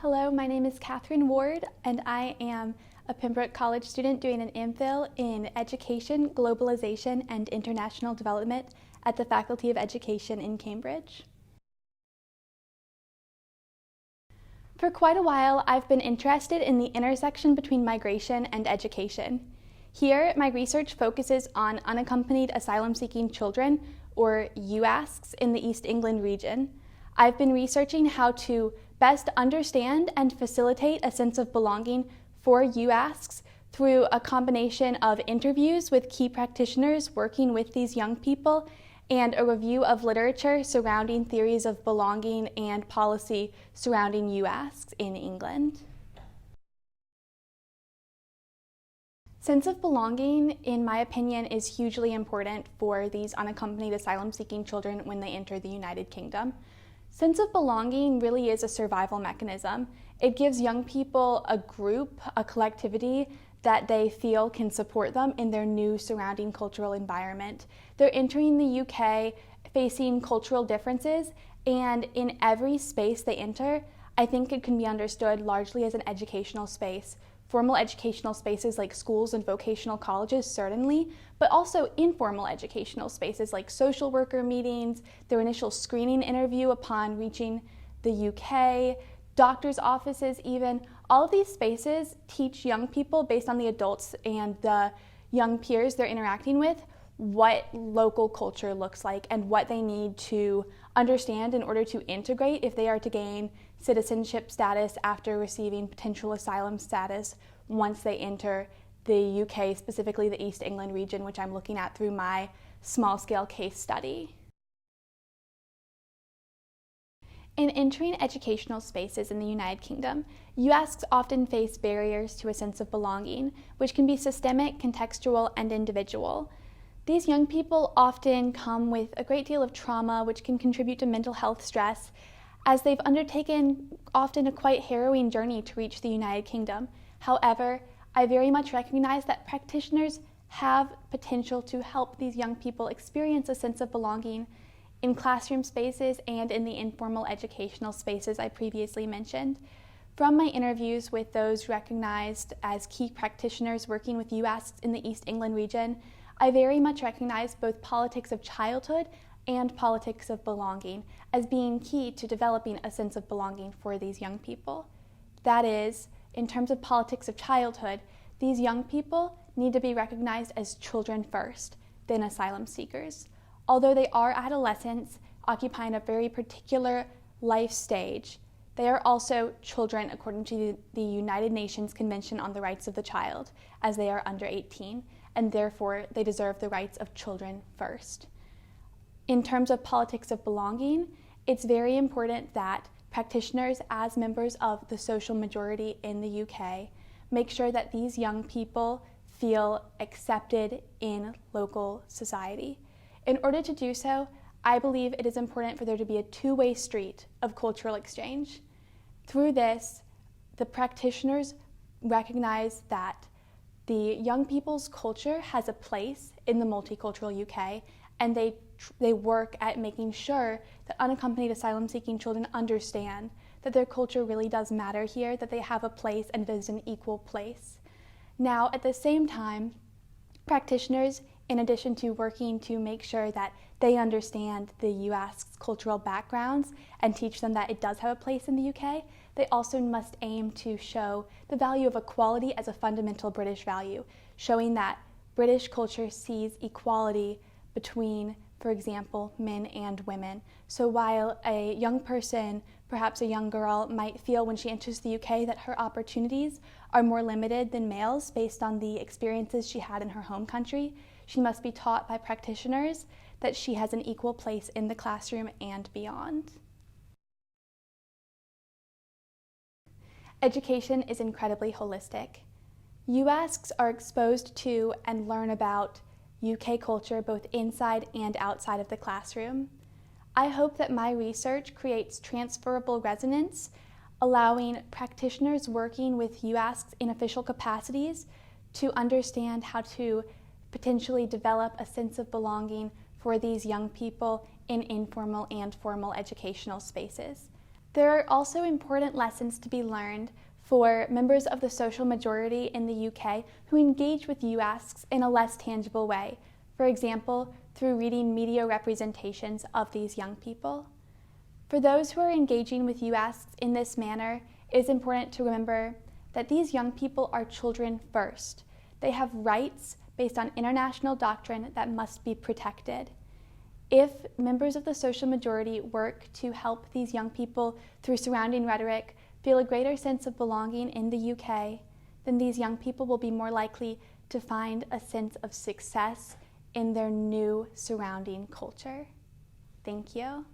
Hello, my name is Catherine Ward, and I am a Pembroke College student doing an MPhil in Education, Globalization, and International Development at the Faculty of Education in Cambridge. For quite a while, I've been interested in the intersection between migration and education. Here, my research focuses on unaccompanied asylum seeking children, or UASCs, in the East England region. I've been researching how to best understand and facilitate a sense of belonging for UASCs through a combination of interviews with key practitioners working with these young people and a review of literature surrounding theories of belonging and policy surrounding UASCs in England. Sense of belonging, in my opinion, is hugely important for these unaccompanied asylum-seeking children when they enter the United Kingdom. Sense of belonging really is a survival mechanism. It gives young people a group, a collectivity that they feel can support them in their new surrounding cultural environment. They're entering the UK facing cultural differences, and in every space they enter, I think it can be understood largely as an educational space. Formal educational spaces like schools and vocational colleges, certainly, but also informal educational spaces like social worker meetings, their initial screening interview upon reaching the UK, doctors' offices even. All of these spaces teach young people, based on the adults and the young peers they're interacting with, what local culture looks like and what they need to understand in order to integrate if they are to gain citizenship status after receiving potential asylum status once they enter the UK, specifically the East England region, which I'm looking at through my small-scale case study. In entering educational spaces in the United Kingdom, UASCs often face barriers to a sense of belonging, which can be systemic, contextual, and individual. These young people often come with a great deal of trauma, which can contribute to mental health stress, as they've undertaken often a quite harrowing journey to reach the United Kingdom. However, I very much recognize that practitioners have potential to help these young people experience a sense of belonging in classroom spaces and in the informal educational spaces I previously mentioned. From my interviews with those recognized as key practitioners working with UASCs in the East England region, I very much recognize both politics of childhood and politics of belonging as being key to developing a sense of belonging for these young people. That is, in terms of politics of childhood, these young people need to be recognized as children first, then asylum seekers. Although they are adolescents occupying a very particular life stage, they are also children according to the United Nations Convention on the Rights of the Child, as they are under 18, and therefore they deserve the rights of children first. In terms of politics of belonging, it's very important that practitioners, as members of the social majority in the UK, make sure that these young people feel accepted in local society. In order to do so, I believe it is important for there to be a two-way street of cultural exchange. Through this, the practitioners recognize that the young people's culture has a place in the multicultural UK, and they work at making sure that unaccompanied asylum-seeking children understand that their culture really does matter here, that they have a place and it is an equal place. Now, at the same time, practitioners, in addition to working to make sure that they understand the UASC's cultural backgrounds and teach them that it does have a place in the UK, they also must aim to show the value of equality as a fundamental British value, showing that British culture sees equality between, for example, men and women. So while a young person, perhaps a young girl, might feel when she enters the UK that her opportunities are more limited than males based on the experiences she had in her home country, she must be taught by practitioners that she has an equal place in the classroom and beyond. Education is incredibly holistic. UASCs are exposed to and learn about UK culture both inside and outside of the classroom. I hope that my research creates transferable resonance, allowing practitioners working with UASCs in official capacities to understand how to potentially develop a sense of belonging for these young people in informal and formal educational spaces. There are also important lessons to be learned for members of the social majority in the UK who engage with UASCs in a less tangible way, for example, through reading media representations of these young people. For those who are engaging with UASCs in this manner, it is important to remember that these young people are children first. They have rights based on international doctrine that must be protected. If members of the social majority work to help these young people through surrounding rhetoric feel a greater sense of belonging in the UK, then these young people will be more likely to find a sense of success in their new surrounding culture. Thank you.